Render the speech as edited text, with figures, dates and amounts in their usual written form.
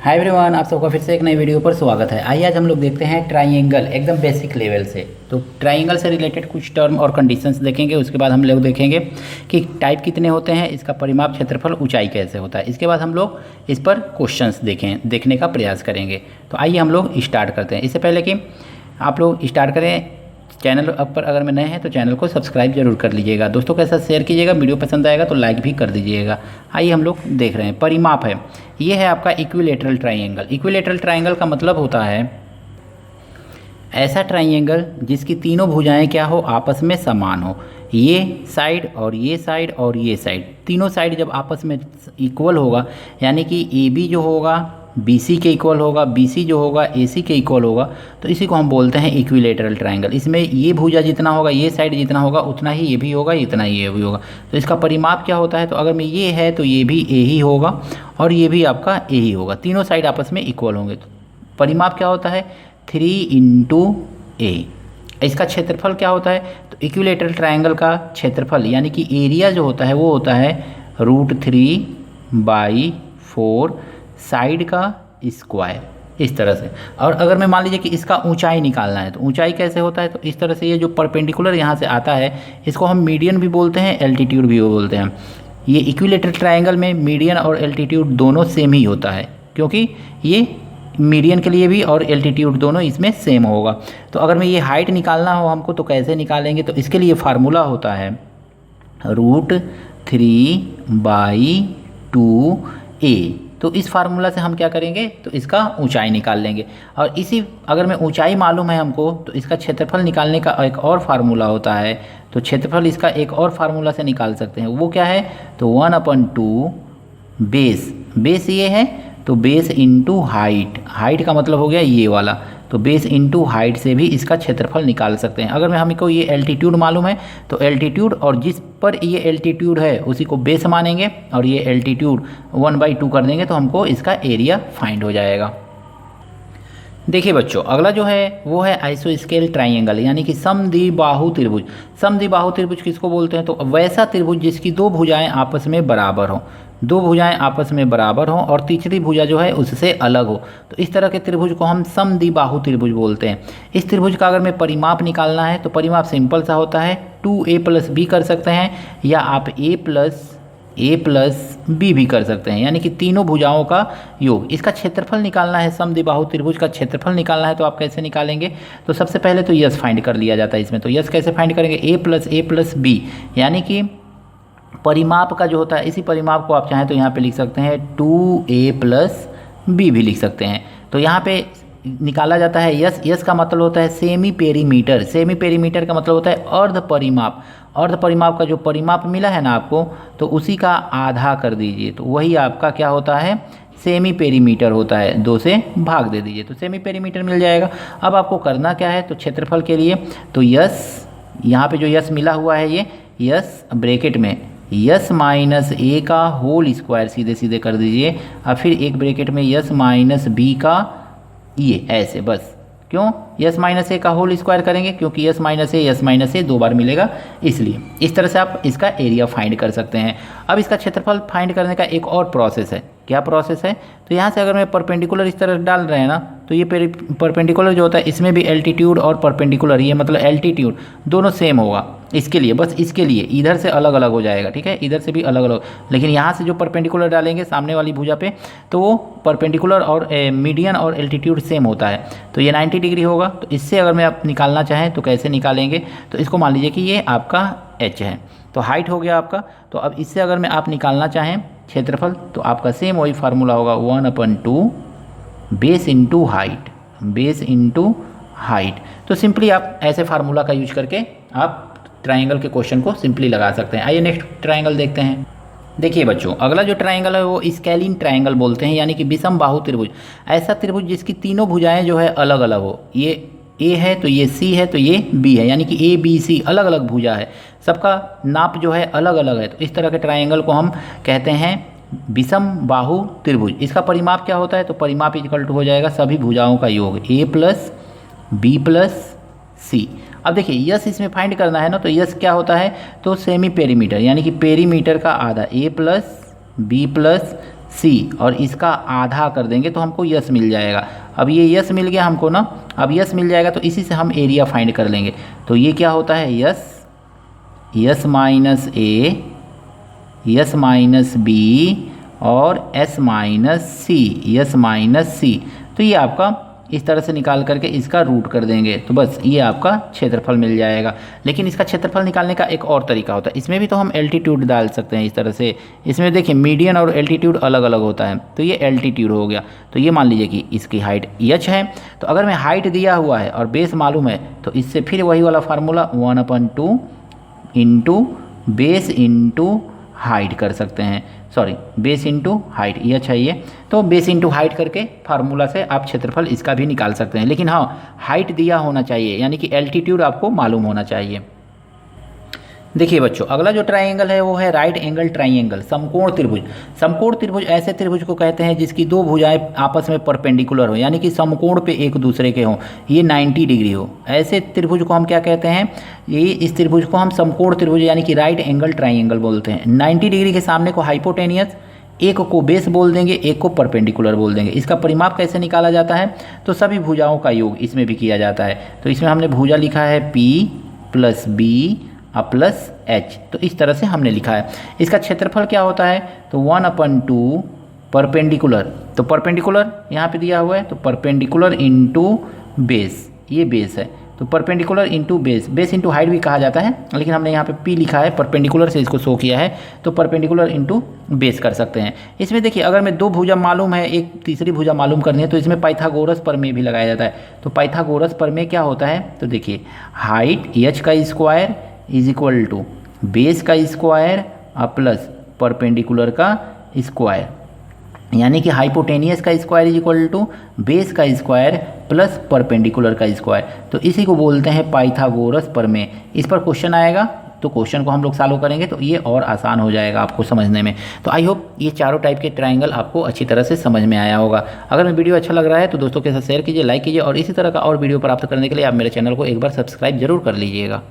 Hi everyone, आप सबका फिर से एक नई वीडियो पर स्वागत है। आइए आज हम लोग देखते हैं ट्राइंगल एकदम बेसिक लेवल से। तो ट्राइंगल से रिलेटेड कुछ टर्म और कंडीशंस देखेंगे। उसके बाद हम लोग देखेंगे कि टाइप कितने होते हैं, इसका परिमाप, क्षेत्रफल, ऊंचाई कैसे होता है। इसके बाद हम लोग इस पर क्वेश्चंस देखने का प्रयास करेंगे। तो आइए हम लोग स्टार्ट करते हैं। इससे पहले कि आप लोग स्टार्ट करें, चैनल पर अगर मैं नए हैं तो चैनल को सब्सक्राइब जरूर कर लीजिएगा, दोस्तों के साथ शेयर कीजिएगा, वीडियो पसंद आएगा तो लाइक भी कर दीजिएगा। आइए हम लोग देख रहे हैं। परिमाप है, ये है आपका इक्विलेटरल ट्राइंगल। इक्विलेटरल ट्राइंगल का मतलब होता है ऐसा ट्राइंगल जिसकी तीनों भुजाएं क्या हो, आपस में समान हो। ये साइड और ये साइड और ये साइड, तीनों साइड जब आपस में इक्वल होगा, यानी कि ए बी जो होगा BC के इक्वल होगा, BC जो होगा AC के इक्वल होगा, तो इसी को हम बोलते हैं इक्विलेटरल ट्राइंगल। इसमें ये भुजा जितना होगा, ये साइड जितना होगा, उतना ही ये भी होगा, इतना ही ये भी होगा। तो इसका परिमाप क्या होता है, तो अगर में ये है तो ये भी A ही होगा और ये भी आपका A ही होगा, तीनों साइड आपस में इक्वल होंगे। तो परिमाप क्या होता है, 3 × A। इसका क्षेत्रफल क्या होता है, तो इक्विलेटरल ट्राइंगल का क्षेत्रफल यानी कि एरिया जो होता है वो होता है √3/4 साइड का स्क्वायर, इस तरह से। और अगर मैं मान लीजिए कि इसका ऊंचाई निकालना है, तो ऊंचाई कैसे होता है, तो इस तरह से ये जो परपेंडिकुलर यहाँ से आता है इसको हम मीडियन भी बोलते हैं, एल्टीट्यूड भी बोलते हैं। ये इक्विलेटरल ट्राइंगल में मीडियन और एल्टीट्यूड दोनों सेम ही होता है, क्योंकि ये मीडियन के लिए भी और एल्टीट्यूड दोनों इसमें सेम होगा। तो अगर मैं ये हाइट निकालना हो हमको तो कैसे निकालेंगे, तो इसके लिए फार्मूला होता है √3/2a। तो इस फार्मूला से हम क्या करेंगे, तो इसका ऊंचाई निकाल लेंगे। और इसी अगर मैं ऊंचाई मालूम है हमको, तो इसका क्षेत्रफल निकालने का एक और फार्मूला होता है। तो क्षेत्रफल इसका एक और फार्मूला से निकाल सकते हैं, वो क्या है, तो 1/2 बेस ये है, तो बेस इंटू हाइट। हाइट का मतलब हो गया ये वाला, तो बेस इंटू हाइट से भी इसका क्षेत्रफल निकाल सकते हैं। अगर मैं हमको ये एल्टीट्यूड मालूम है तो एल्टीट्यूड और जिस पर ये एल्टीट्यूड है उसी को बेस मानेंगे और ये एल्टीट्यूड 1/2 कर देंगे तो हमको इसका एरिया फाइंड हो जाएगा। देखिए बच्चों, अगला जो है वो है आइसोस्केल ट्राइंगल, यानी कि समद्विबाहु त्रिभुज। समद्विबाहु त्रिभुज किसको बोलते हैं, तो वैसा त्रिभुज जिसकी दो भुजाएं आपस में बराबर हों, दो भुजाएं आपस में बराबर हों और तीसरी भुजा जो है उससे अलग हो, तो इस तरह के त्रिभुज को हम समद्विबाहु त्रिभुज बोलते हैं। इस त्रिभुज का अगर मैं परिमाप निकालना है तो परिमाप सिंपल सा होता है, 2a+b कर सकते हैं, या आप a+b भी कर सकते हैं, यानी कि तीनों भुजाओं का योग। इसका क्षेत्रफल निकालना है, समद्विबाहु त्रिभुज का क्षेत्रफल निकालना है, तो आप कैसे निकालेंगे, तो सबसे पहले तो यस फाइंड कर लिया जाता है इसमें। तो यस कैसे फाइंड करेंगे, a+a+b, यानी कि परिमाप का जो होता है, इसी परिमाप को आप चाहें तो यहाँ पे लिख सकते हैं 2a+b भी लिख सकते हैं। तो यहाँ पे निकाला जाता है यस। यस का मतलब होता है सेमी पेरीमीटर। सेमी पेरीमीटर का मतलब होता है अर्ध परिमाप। अर्ध परिमाप का जो परिमाप मिला है ना आपको, तो उसी का आधा कर दीजिए, तो वही आपका क्या होता है, सेमी पेरीमीटर होता है। 2 से भाग दे दीजिए तो सेमी पेरीमीटर मिल जाएगा। अब आपको करना क्या है, तो क्षेत्रफल के लिए तो यस, यहाँ पे जो यस मिला हुआ है ये यस ब्रैकेट में यस -a का होल स्क्वायर सीधे सीधे कर दीजिए, और फिर एक ब्रैकेट में यस -b का ये ऐसे, बस। क्यों यस -a का होल स्क्वायर करेंगे, क्योंकि यस -a 2 बार मिलेगा, इसलिए इस तरह से आप इसका एरिया फाइंड कर सकते हैं। अब इसका क्षेत्रफल फाइंड करने का एक और प्रोसेस है। क्या प्रोसेस है, तो यहाँ से अगर मैं परपेंडिकुलर इस तरह डाल रहे हैं ना, तो ये परपेंडिकुलर जो होता है इसमें भी एल्टीट्यूड और परपेंडिकुलर, ये मतलब एल्टीट्यूड दोनों सेम होगा। इसके लिए, बस इसके लिए इधर से अलग अलग हो जाएगा, ठीक है, इधर से भी अलग अलग, लेकिन यहाँ से जो परपेंडिकुलर डालेंगे सामने वाली भुजा पे, तो वो परपेंडिकुलर और मीडियन और एल्टीट्यूड सेम होता है, तो ये 90 डिग्री होगा। तो इससे अगर मैं आप निकालना चाहें तो कैसे निकालेंगे, तो इसको मान लीजिए कि ये आपका h है, तो हाइट हो गया आपका। तो अब इससे अगर मैं आप निकालना चाहें क्षेत्रफल, तो आपका सेम वही फार्मूला होगा 1/2 बेस इंटू हाइट। तो सिंपली आप ऐसे फार्मूला का यूज करके आप ट्राइंगल के क्वेश्चन को सिंपली लगा सकते हैं। आइए नेक्स्ट ट्राइंगल देखते हैं। देखिए बच्चों, अगला जो ट्राइंगल है वो स्केलिन ट्राइंगल बोलते हैं, यानी कि विषम बाहु त्रिभुज। ऐसा त्रिभुज जिसकी तीनों भुजाएं जो है अलग अलग हो, ये A है तो ये C है तो ये B है, यानी कि ABC अलग अलग भुजा है, सबका नाप जो है अलग अलग है। तो इस तरह के ट्राइंगल को हम कहते हैं विषम बाहु त्रिभुज। इसका परिमाप क्या होता है, तो परिमाप इक्वल टू हो जाएगा सभी भुजाओं का योग, a+b+c। अब देखिए यस इसमें फाइंड करना है ना, तो यस क्या होता है, तो सेमी पेरीमीटर, यानी कि पेरीमीटर का आधा, a+b+ सी और इसका आधा कर देंगे तो हमको यस मिल जाएगा। अब ये यस मिल गया हमको ना, अब यस मिल जाएगा तो इसी से हम एरिया फाइंड कर लेंगे। तो ये क्या होता है, यस माइनस ए, यस माइनस बी और एस माइनस सी, यस माइनस सी। तो ये आपका इस तरह से निकाल करके इसका रूट कर देंगे तो बस ये आपका क्षेत्रफल मिल जाएगा। लेकिन इसका क्षेत्रफल निकालने का एक और तरीका होता है, इसमें भी तो हम एल्टीट्यूड डाल सकते हैं इस तरह से। इसमें देखिए मीडियन और एल्टीट्यूड अलग अलग होता है, तो ये एल्टीट्यूड हो गया। तो ये मान लीजिए कि इसकी हाइट एच है, तो अगर मैं हाइट दिया हुआ है और बेस मालूम है तो इससे फिर वही वाला formula 1/2 into base into height कर सकते हैं, सॉरी बेस इंटू हाइट, ये अच्छा ही है। तो बेस इंटू हाइट करके फार्मूला से आप क्षेत्रफल इसका भी निकाल सकते हैं। लेकिन हाँ, हाइट दिया होना चाहिए, यानी कि एल्टीट्यूड आपको मालूम होना चाहिए। देखिए बच्चों, अगला जो ट्राइंगल है वो है राइट एंगल ट्राइंगल, समकोण त्रिभुज। समकोण त्रिभुज ऐसे त्रिभुज को कहते हैं जिसकी दो भुजाएं आपस में परपेंडिकुलर हो, यानी कि समकोण पे एक दूसरे के हों, ये 90 डिग्री हो। ऐसे त्रिभुज को हम क्या कहते हैं, ये इस त्रिभुज को हम समकोण त्रिभुज यानी कि राइट एंगल ट्राइंगल बोलते हैं। 90 डिग्री के सामने को हाइपोटेनियस, एक को बेस बोल देंगे, एक को परपेंडिकुलर बोल देंगे। इसका परिमाप कैसे निकाला जाता है, तो सभी भुजाओं का योग इसमें भी किया जाता है। तो इसमें हमने भुजा लिखा है P + B प्लस H, तो इस तरह से हमने लिखा है। इसका क्षेत्रफल क्या होता है, तो 1/2 परपेंडिकुलर, तो परपेंडिकुलर यहाँ पे दिया हुआ है, तो परपेंडिकुलर इंटू बेस, ये बेस है, तो perpendicular into base, base into height भी कहा जाता है, लेकिन हमने यहाँ पे P लिखा है, परपेंडिकुलर से इसको शो किया है, तो परपेंडिकुलर इंटू बेस कर सकते हैं। इसमें देखिए, अगर मैं दो भुजा मालूम है, एक तीसरी भुजा मालूम करनी है, तो इसमें पाइथागोरस प्रमेय भी लगाया जाता है। तो पाइथागोरस प्रमेय क्या होता है, तो देखिए हाइट h का square is equal to base का स्क्वायर प्लस परपेंडिकुलर का स्क्वायर, यानी कि हाइपोटेनियस का square is equal to base का स्क्वायर प्लस परपेंडिकुलर का स्क्वायर। तो इसी को बोलते हैं पाइथागोरस प्रमेय। इस पर क्वेश्चन आएगा तो क्वेश्चन को हम लोग सॉल्व करेंगे तो ये और आसान हो जाएगा आपको समझने में। तो आई होप ये चारों टाइप के ट्रायंगल आपको अच्छी तरह से समझ में आया होगा। अगर मैं वीडियो अच्छा लग रहा है तो दोस्तों के साथ शेयर कीजिए, लाइक कीजिए और इसी तरह का और वीडियो प्राप्त करने के लिए आप मेरे चैनल को एक बार सब्सक्राइब जरूर कर लीजिएगा।